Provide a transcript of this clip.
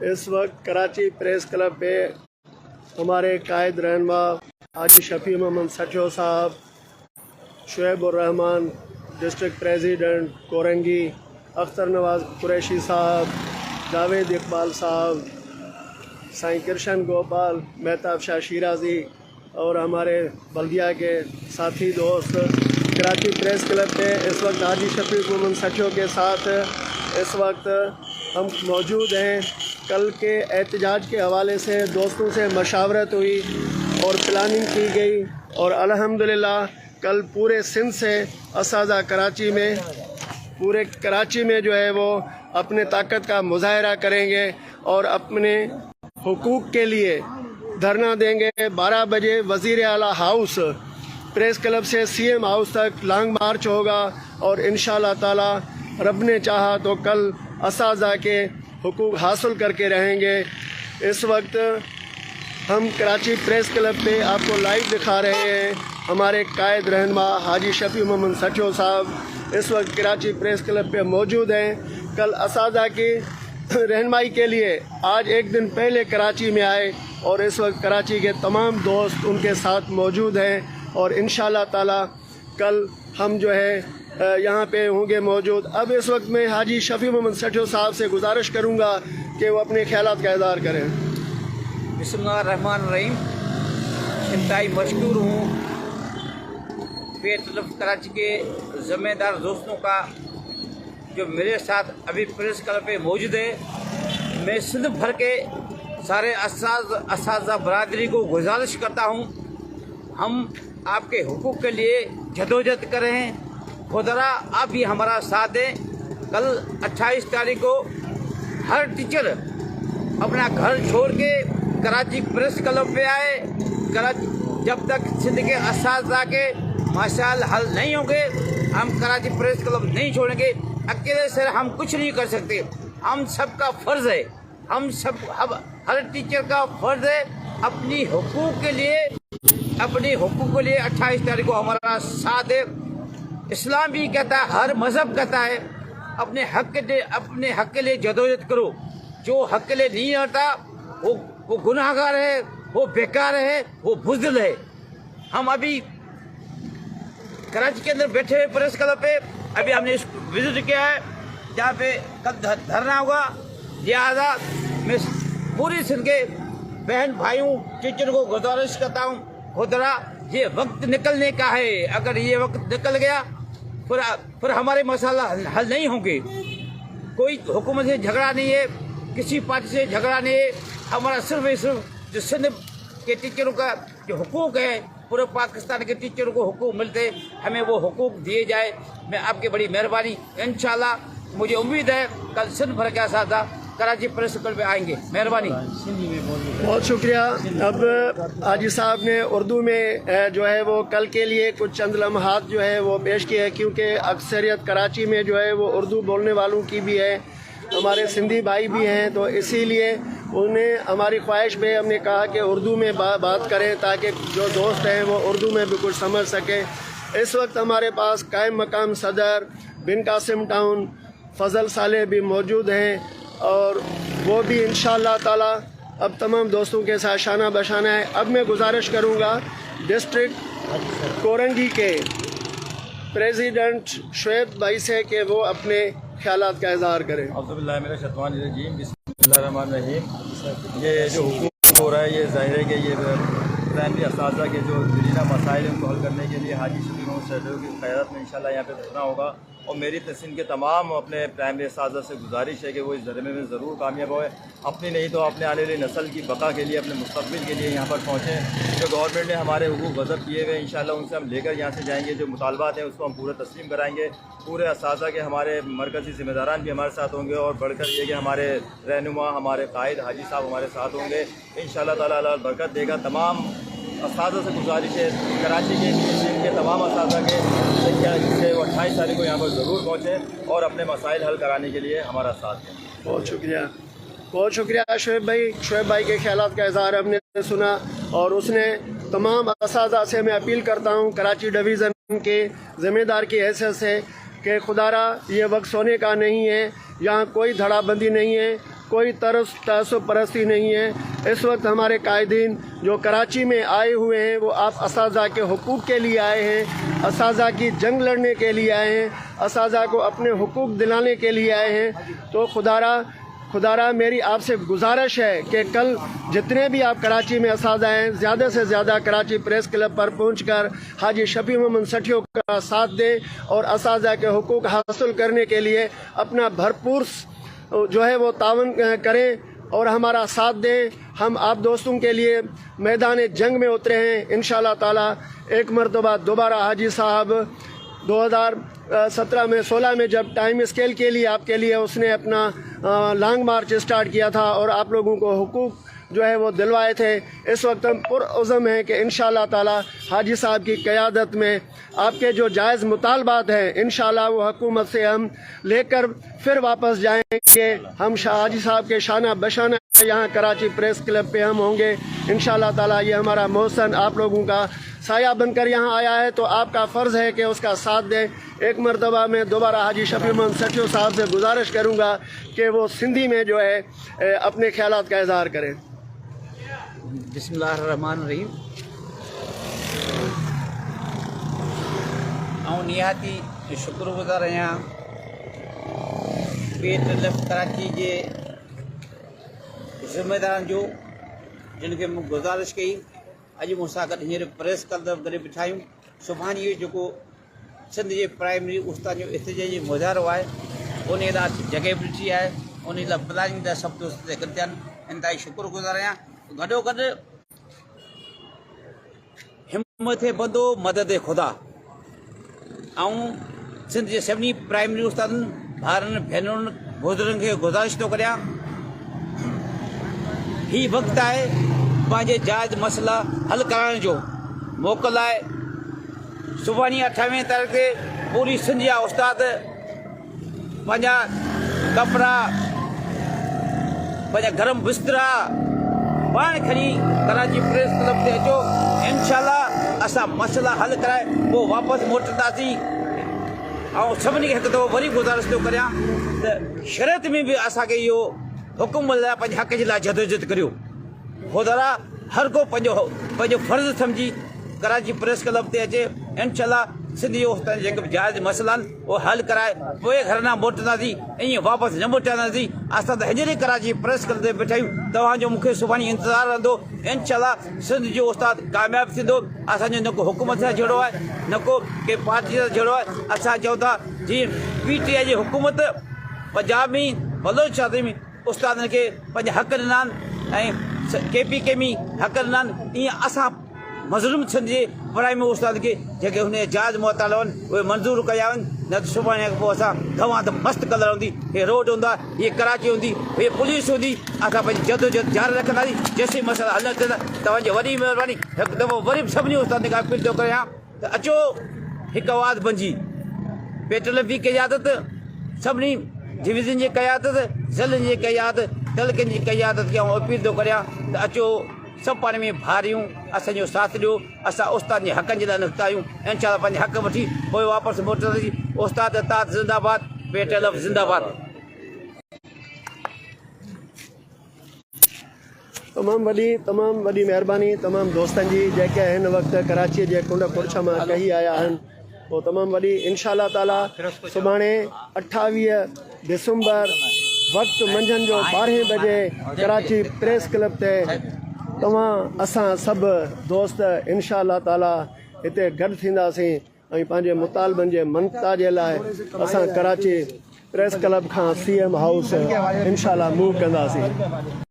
इस वक्त Karachi press club पे हमारे कायद रहनुमा हाजी शफी मोहम्मद सचो साहब, शुएब रहमान डिस्ट्रिक्ट प्रेसिडेंट कोरंगी, अख्तर नवाज कुरैशी साहब, जावेद इकबाल साहब, साईं कृष्ण गोपाल, मेहताब शाह शिराजी और हमारे बल्दिया के साथी दोस्त कराची प्रेस क्लब पे इस वक्त हाजी शफी मोहम्मद सचो के साथ इस वक्त हम मौजूद हैं। कल के एहतजाज के हवाले से दोस्तों से मशावरत हुई और प्लानिंग की गई और अल्हम्दुलिल्लाह कल पूरे सिंध से असाज़ा पूरे कराची में जो है वो अपने ताकत का मुजाहरा करेंगे और अपने हुकूक के लिए धरना देंगे। 12 बजे वज़ीर आला हाउस प्रेस क्लब से सीएम हाउस तक लॉन्ग मार्च होगा और इंशाअल्लाह ताला रब ने चाहा तो कल असाज़ा के हुकूक हासिल करके रहेंगे। इस वक्त हम कराची प्रेस क्लब पे आपको लाइव दिखा रहे हैं। हमारे कायद रहनुमा हाजी शफी मोहम्मद सचो साहब इस वक्त कराची प्रेस क्लब पे मौजूद हैं। कल असाज़ा की रहनुमाई के लिए आज एक दिन पहले कराची में आए और इस वक्त कराची के तमाम दोस्त उनके साथ मौजूद हैं और इंशाअल्लाह ताला कल हम जो है यहाँ पे होंगे मौजूद। अब इस वक्त मैं हाजी शफी मोहम्मद सचो साहब से गुजारिश करूँगा कि वो अपने ख्यालात का इज़हार करें। बिस्मिल्लाहिर्रहमानिर्रहीम। इंतहाई मशकूर हूँ बेतलब कराची के ज़िम्मेदार दोस्तों का जो मेरे साथ अभी प्रेस क्लब पे मौजूद है। मैं सिंध भर के सारे असाज़ा बरादरी को गुजारिश करता हूँ, हम आपके हुकूक के लिए जदोजहद कर रहे हैं। खुदरा आप भी हमारा साथ दें। कल 28 तारीख को हर टीचर अपना घर छोड़ के कराची प्रेस क्लब पे आए। जब तक सिंध के असाज़ा के मसाइल हल नहीं होंगे हम कराची प्रेस क्लब नहीं छोड़ेंगे। अकेले से हम कुछ नहीं कर सकते। हम सबका फ़र्ज़ है, हर टीचर का फ़र्ज़ है अपनी हुकूक के लिए 28 तारीख को हमारा साथ दे। इस्लाम भी कहता है, हर मज़हब कहता है अपने हक़ के लिए जदोजहद करो। जो हक़ के लिए नहीं लड़ता वो गुनाहगार है, वो बेकार है, वो बुज़दिल है। हम अभी कराची के अंदर बैठे हुए प्रेस क्लब पे अभी हमने विजिट किया है जहाँ पे कल धरना होगा। लिहाजा मैं पूरी सिंध के बहन भाइयों टीचर को गुजारिश करता हूँ, खुदरा ये वक्त निकलने का है। अगर ये वक्त निकल गया फिर हमारे मसाला हल नहीं होंगे। कोई हुकूमत से झगड़ा नहीं है, किसी पार्टी से झगड़ा नहीं है। हमारा सिर्फ जो सिंध के टीचरों का जो हुकूक है पूरे पाकिस्तान के टीचरों को हुकूक मिलते, हमें वो हुकूक दिए जाए। मैं आपकी बड़ी मेहरबानी, इंशाल्लाह मुझे उम्मीद है कल सिंध भर के असाज़ा कराची प्रेस क्लब पे आएंगे। मेहरबानी, बहुत शुक्रिया। अब हाजी साहब ने उर्दू में जो है वो कल के लिए कुछ चंद लम्हात जो है वो पेश किए हैं, क्योंकि अक्सरियत कराची में जो है वो उर्दू बोलने वालों की भी है, हमारे सिंधी भाई भी हैं, तो इसीलिए उन्हें हमारी ख्वाहिश में हमने कहा कि उर्दू में बात करें ताकि जो दोस्त हैं वो उर्दू में भी कुछ समझ सकें। इस वक्त हमारे पास कायम मकाम सदर बिन कासिम टाउन फजल साले भी मौजूद हैं और वो भी इंशाअल्लाह ताला अब तमाम दोस्तों के साथ शाना बशाना है। अब मैं गुजारिश करूँगा डिस्ट्रिक्ट कोरंगी के प्रेसिडेंट शुएब भाई से कि वो अपने ख्यालात का इज़हार करें। ये जो हुकूक हो रहा है ये ज़ाहिर है कि ये प्राइमरी असाज़ा के जो दीना मसाइल हैं उनको हल करने के लिए हाजी शफी मोहम्मद सचो की क़यादत में इंशाअल्लाह यहाँ पे धरना होगा और मेरी तहसील के तमाम अपने प्राइमरी असाज़ा से गुजारिश है कि वो इस ज़रिए में ज़रूर कामयाब होए, अपनी नहीं तो अपने आने वाली नस्ल की बका के लिए, अपने मुस्तक़बिल के लिए यहाँ पर पहुँचें। जो गवर्नमेंट ने हमारे हुकूक वज़ब किए हुए इंशाअल्लाह उनसे हम लेकर यहाँ से जाएंगे। जो मुतालबात हैं उसको हम पूरा तस्लीम कराएंगे। पूरे असाज़ा के हमारे मरकज़ी ज़िम्मेदारान भी हमारे साथ होंगे और बढ़कर ये कि हमारे रहनुमा, हमारे कायद हाजी साहब हमारे साथ होंगे। इंशाअल्लाह ताला अल्लाह बरकत देगा। तमाम असाज़ा से गुजारिश है कराची के सिंध के तमाम असाज़ा के से वो 28 तारीख को यहाँ पर ज़रूर पहुँचें और अपने मसाइल हल कराने के लिए हमारा साथ दें। बहुत शुक्रिया शुएब भाई के ख्यालात का इज़हार हमने सुना और उसने तमाम असाज़ा से मैं अपील करता हूँ कराची डिवीज़न के ज़िम्मेदार की हैसियत से कि खुदारा ये वक्त सोने का नहीं है, यहाँ कोई धड़ाबंदी नहीं है। कोई तअस्सुब परस्ती नहीं है। इस वक्त हमारे कायदीन जो कराची में आए हुए हैं वो आप असाज़ा के हुकूक़ के लिए आए हैं, असाज़ा की जंग लड़ने के लिए आए हैं, असाज़ा को अपने हुकूक़ दिलाने के लिए आए हैं। तो खुदारा मेरी आपसे गुजारिश है कि कल जितने भी आप कराची में असाज़ा हैं ज़्यादा से ज़्यादा कराची प्रेस क्लब पर पहुंचकर हाजी शफी मोहम्मद सठियो का साथ दें और असाज़ा के हुकूक़ हासिल करने के लिए अपना भरपूर जो है वो तावन करें और हमारा साथ दें। हम आप दोस्तों के लिए मैदान जंग में उतरे हैं। इंशाअल्लाह ताला एक मरतबा दोबारा हाजी साहब 2017 में 16 में जब टाइम स्केल के लिए आपके लिए उसने अपना लॉन्ग मार्च स्टार्ट किया था और आप लोगों को हुकूक जो है वो दिलवाए थे। इस वक्त हम पुरअज़्म हैं कि इंशाअल्लाह ताला हाजी साहब की क़यादत में आपके जो जायज़ मुतालबात हैं इंशाअल्लाह वो हुकूमत से हम लेकर फिर वापस जाएंगे। हम हाजी साहब के शाना बशाना यहाँ कराची प्रेस क्लब पे हम होंगे इंशाअल्लाह ताला। ये हमारा मोहसन आप लोगों का साया बनकर यहाँ आया है तो आपका फ़र्ज़ है कि उसका साथ दें। एक मरतबा मैं दोबारा हाजी शफी मोहम्मद सठियो साहब से गुजारिश करूँगा कि वो सिंधी में जो है अपने ख्यालात का इज़हार करें। बिस्मिल्लाहिर्रहमानिर्रहीम। ऐं निहाती शुक्रगुज़ार आहियां PTLF कराची जे ज़िम्मेदारनि जो जिनखे मूं गुज़ारिश कई अॼु मूंसां गॾु हींअर प्रेस क्लब गॾु बिठा आहियूं। सुभाणे इहो जेको सिंध जे प्राइमरी उस्ताद जो इख़्तिजाजी मुज़ाहिरो आहे उन लाइ जॻह बि ॾिठी आहे, उन लाइ प्लानिंग जा सभु दोस्त गॾु थिया आहिनि। इंतिहाई शुक्रगुज़ार आहियां। गॾोगॾु हिम्मत बंदो मदद ख़ुदा ऐं सिंध जे सभिनी प्राइमरी उस्तादनि भाउरनि भेनरुनि बुज़ुर्गनि खे गुज़ारिश थो करियां ही वक़्तु आहे पंहिंजे जाइज़ मसइला हल कराइण जो। मोकल आहे सुभाणे 28 तारीख़ ते पूरी सिंध जा उस्ताद पंहिंजा कपिड़ा पंहिंजा गरम बिस्तरा पाण खणी कराची प्रेस क्लब ते अचो। इंशाअल्लाह असां मसइला हल कराए पोइ वापसि मोटंदासीं। ऐं सभिनी खे हिकु दफ़ो वरी गुज़ारिश थो करियां त शरीयत में बि असांखे इहो हुकुम लाइ पंहिंजे हक़ जे लाइ जदोजहद करियो। खुदा हर को पंहिंजो फ़र्ज़ु सम्झी कराची प्रेस क्लब ते अचे। इंशाअल्लाह सिंधी उस्ताद जेके बि जाइज़ मसइला आहिनि उहो हल कराए पोइ घर न मोटंदासीं, ईअं वापसि न मोटाईंदासीं। असां त हींअर कराची प्रेस क्लब ते वेठा आहियूं। तव्हांजो मूंखे सुभाणे इंतज़ारु रहंदो। इंशाअल्लाह सिंध जो उस्ताद कामयाबु थींदो। असांजो न को हुकूमत सां जहिड़ो आहे न को के पार्टी सां जहिड़ो आहे। असां चऊं था जीअं PTI जी हुकूमत पंजाब में बलोचिस्तान में उस्तादनि खे पंहिंजा हक़ ॾिना आहिनि ऐं KPK में हक़ ॾिना आहिनि, ईअं असां मज़लूम सिंध जे प्राइमरी उस्ताद खे जेके हुन जाइज़ मुताला आहिनि उहे मंज़ूर कया आहिनि। न त सुभाणे खां पोइ असां तव्हां त मस्तु कलर हूंदी, हीअ रोड हूंदा, हीअ कराची हूंदी, हीअ पुलिस हूंदी। असां पंहिंजी जदोजहद जारी रखंदासीं जेसीं मसइला हल न थींदा। तव्हांजी वॾी महिरबानी। हिकु दफ़ो वरी बि सभिनी उस्तादनि खां अपील थो करियां त अचो हिकु आवाज़ बणिजी PTLF जी क़यादत, सभिनी डिवीज़न जी क़यादत, ज़िलनि जी क़यादत, तलकनि जी क़यादत खे आउं अपील थो करियां त अचो सभु पाण में भारियूं असांजो साथ ॾियो। असां उस्ताद जे हक़नि जे लाइ निकिता आहियूं। इंशाअल्लाह पंहिंजे हक़ वठी पोइ वापसि मोटंदासीं। उस्ताद अताद ज़िंदाबाद, PTLF ज़िंदाबाद। तमामु वॾी महिरबानी तमामु दोस्तनि जी जेके हिन वक़्तु कराचीअ जे कुंड कुर्छ मां कही आया आहिनि उहो तमामु वॾी। इंशाअल्लाह ताला सुभाणे 28 दिसंबर वक़्तु मंझंदि जो 12 बजे कराची प्रेस क्लब ते असां सभु दोस्त इंशाअल्लाह ताला हिते गॾु थींदासीं ऐं पंहिंजे मुतालबनि जे मनता जे लाइ असां कराची प्रेस क्लब खां CM हाउस इंशाअल्लाह मूव कंदासीं।